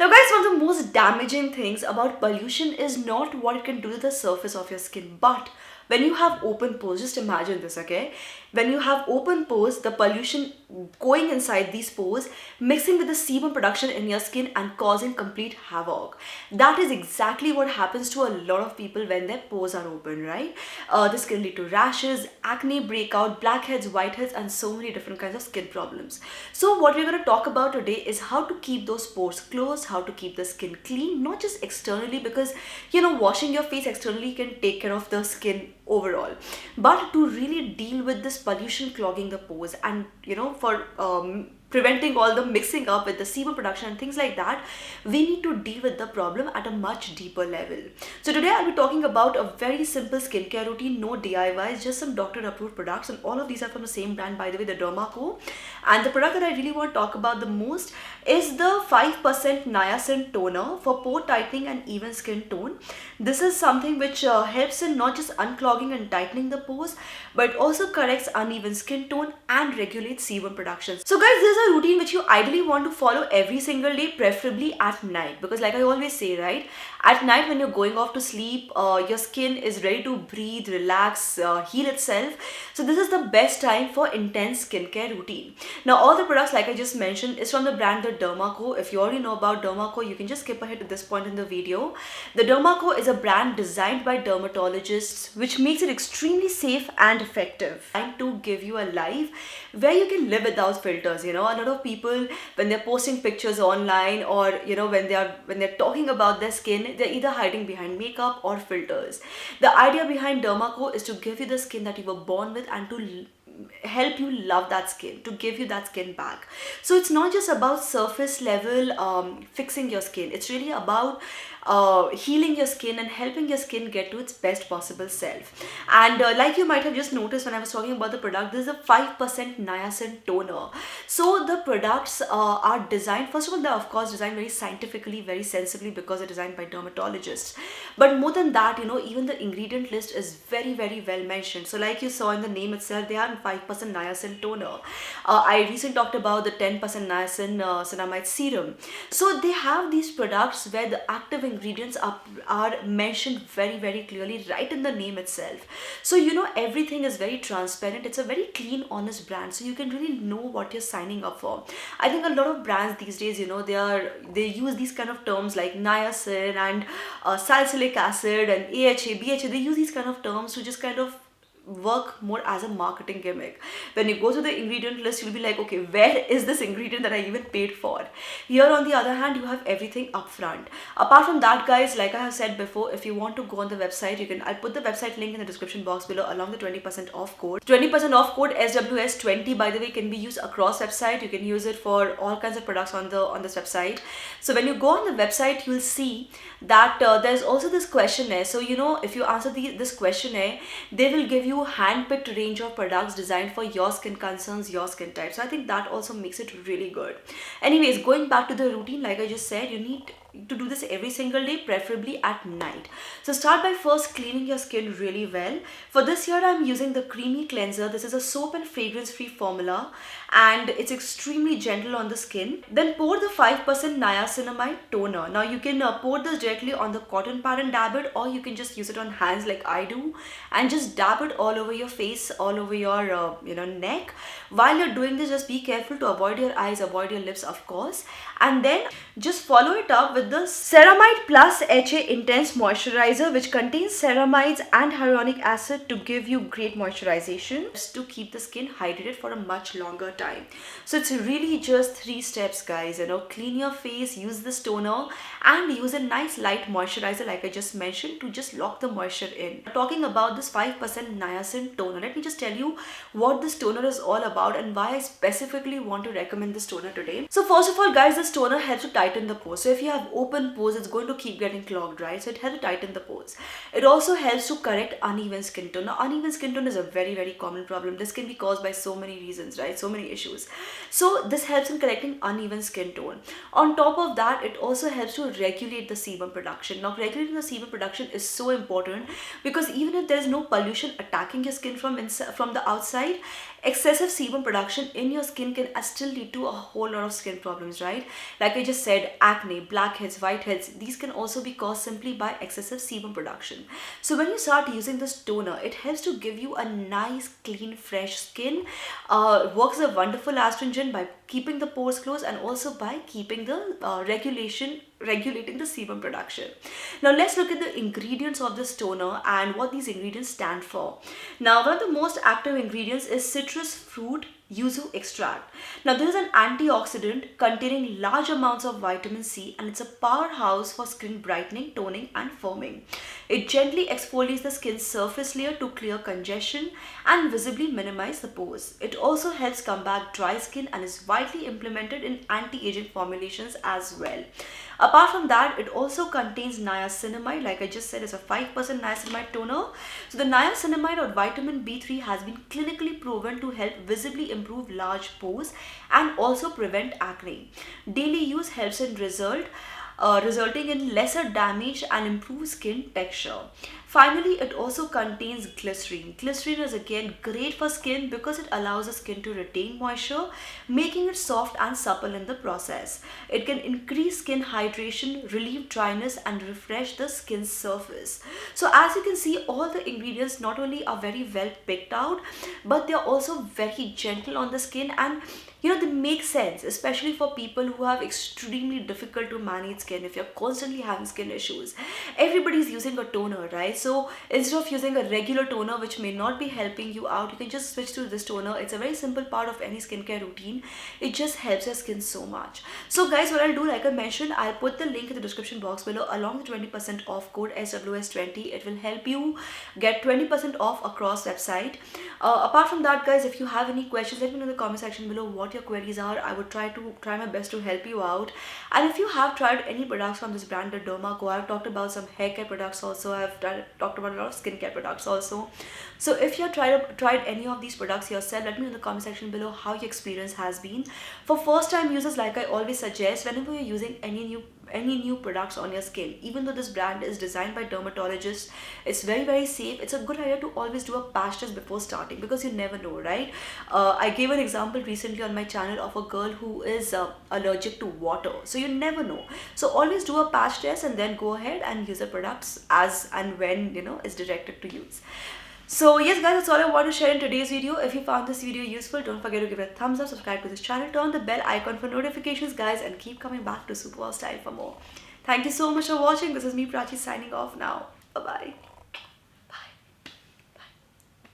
Now guys, one of the most damaging things about pollution is not what it can do to the surface of your skin, but when you have open pores, just imagine this, okay? When you have open pores, the pollution going inside these pores, mixing with the sebum production in your skin and causing complete havoc. That is exactly what happens to a lot of people when their pores are open, right? This can lead to rashes, acne, breakout, blackheads, whiteheads, and so many different kinds of skin problems. So what we're going to talk about today is how to keep those pores closed, how to keep the skin clean, not just externally, because washing your face externally can take care of the skin overall, but to really deal with this pollution clogging the pores and for preventing all the mixing up with the sebum production and things like that, we need to deal with the problem at a much deeper level. So today I'll be talking about a very simple skincare routine, no DIYs, just some doctor approved products, and all of these are from the same brand, by the way, the Derma Co. And the product that I really want to talk about the most is the 5% niacin toner for pore tightening and even skin tone. This is something which helps in not just unclogging and tightening the pores, but also corrects uneven skin tone and regulates sebum production. So guys, this is a routine which you ideally want to follow every single day, preferably at night, because like I always say, right, at night when you're going off to sleep, your skin is ready to breathe, relax, heal itself. So this is the best time for intense skincare routine. Now all the products like I just mentioned is from the brand the Derma Co. If you already know about Derma Co, you can just skip ahead to this point in the video. The Derma Co is a brand designed by dermatologists, which makes it extremely safe and effective, and to give you a life where you can live without filters. A lot of people, when they're posting pictures online, or when they're talking about their skin, they're either hiding behind makeup or filters. The idea behind Derma Co is to give you the skin that you were born with and to help you love that skin, to give you that skin back. So it's not just about surface level fixing your skin, it's really about healing your skin and helping your skin get to its best possible self. And like you might have just noticed when I was talking about the product, this is a 5% niacin toner. So the products are designed, first of all, they're of course designed very scientifically, very sensibly, because they're designed by dermatologists. But more than that, even the ingredient list is very, very well mentioned. So like you saw in the name itself, they have 5% niacin toner. I recently talked about the 10% niacin cinamide serum. So they have these products where the active ingredients are mentioned very, very clearly right in the name itself. So everything is very transparent. It's a very clean, honest brand, so you can really know what you're signing up for. I think a lot of brands these days, they use these kind of terms like niacin and salicylic acid and AHA, BHA. They use these kind of terms to just kind of work more as a marketing gimmick. When you go to the ingredient list, you'll be like, okay, where is this ingredient that I even paid for? Here on the other hand, you have everything upfront. Apart from that, guys, like I have said before, if you want to go on the website, I'll put the website link in the description box below, along the 20% off code. 20% off code SWS20, by the way, can be used across website. You can use it for all kinds of products on this website. So when you go on the website, you'll see that there's also this questionnaire. So if you answer this questionnaire, they will give you hand-picked range of products designed for your skin concerns, your skin type. So I think that also makes it really good. Anyways, going back to the routine, like I just said, you need to do this every single day, preferably at night. So start by first cleaning your skin really well. For this here, I'm using the Creamy Cleanser. This is a soap and fragrance free formula, and it's extremely gentle on the skin. Then pour the 5% niacinamide toner. Now you can pour this directly on the cotton pad and dab it, or you can just use it on hands like I do and just dab it all over your face, all over your neck. While you're doing this, just be careful to avoid your eyes, avoid your lips, of course, and then just follow it up with the Ceramide Plus HA Intense Moisturizer, which contains ceramides and hyaluronic acid to give you great moisturization, just to keep the skin hydrated for a much longer time. So it's really just 3 steps, guys. Clean your face, use this toner, and use a nice light moisturizer like I just mentioned to just lock the moisture in. Talking about this 5% niacin toner, let me just tell you what this toner is all about and why I specifically want to recommend this toner today. So first of all, guys, this toner helps to tighten the pores. So if you have open pores, it's going to keep getting clogged, right? So it helps tighten the pores. It also helps to correct uneven skin tone. Now, uneven skin tone is a very, very common problem. This can be caused by so many reasons, right? So many issues. So this helps in correcting uneven skin tone. On top of that, it also helps to regulate the sebum production. Now, regulating the sebum production is so important because even if there is no pollution attacking your skin from the outside, excessive sebum production in your skin can still lead to a whole lot of skin problems, right? Like I just said, acne, blackheads, whiteheads, these can also be caused simply by excessive sebum production. So when you start using this toner, it helps to give you a nice, clean, fresh skin. Works as a wonderful astringent by keeping the pores closed and also by keeping the regulating the sebum production. Now let's look at the ingredients of this toner and what these ingredients stand for. Now, one of the most active ingredients is citrus fruit yuzu extract. Now, this is an antioxidant containing large amounts of vitamin C, and it's a powerhouse for skin brightening, toning and firming. It gently exfoliates the skin's surface layer to clear congestion and visibly minimize the pores. It also helps combat dry skin and is widely implemented in anti-aging formulations as well. Apart from that, it also contains niacinamide. Like I just said, it's a 5% niacinamide toner. So the niacinamide or vitamin B3 has been clinically proven to help visibly improve large pores and also prevent acne. Daily use helps in resulting in lesser damage and improved skin texture. Finally, it also contains glycerin. Glycerin is again great for skin because it allows the skin to retain moisture, making it soft and supple in the process. It can increase skin hydration, relieve dryness and refresh the skin surface. So as you can see, all the ingredients not only are very well picked out, but they are also very gentle on the skin, and they make sense, especially for people who have extremely difficult to manage skin. If you're constantly having skin issues, everybody's using a toner, right? So instead of using a regular toner which may not be helping you out, you can just switch to this toner. It's a very simple part of any skincare routine. It just helps your skin so much. So guys, what I'll do, like I mentioned, I'll put the link in the description box below along with 20% off code SWS20. It will help you get 20% off across website. Apart from that, guys, if you have any questions, let me know in the comment section below what your queries are. I would try my best to help you out. And if you have tried any products from this brand, the Dermaco, I've talked about some hair care products also. I've talked about a lot of skincare products also. So if you have tried any of these products yourself, let me know in the comment section below how your experience has been. For first time users, like I always suggest, whenever you're using any new products on your skin, even though this brand is designed by dermatologists, it's very, very safe. It's a good idea to always do a patch test before starting because you never know, right? I gave an example recently on my channel of a girl who is allergic to water, so you never know. So always do a patch test and then go ahead and use the products as and when is directed to use. So yes guys, that's all I want to share in today's video. If you found this video useful, don't forget to give it a thumbs up, subscribe to this channel, turn on the bell icon for notifications guys, and keep coming back to Superwow Style for more. Thank you so much for watching. This is me, Prachi, signing off now. Bye bye.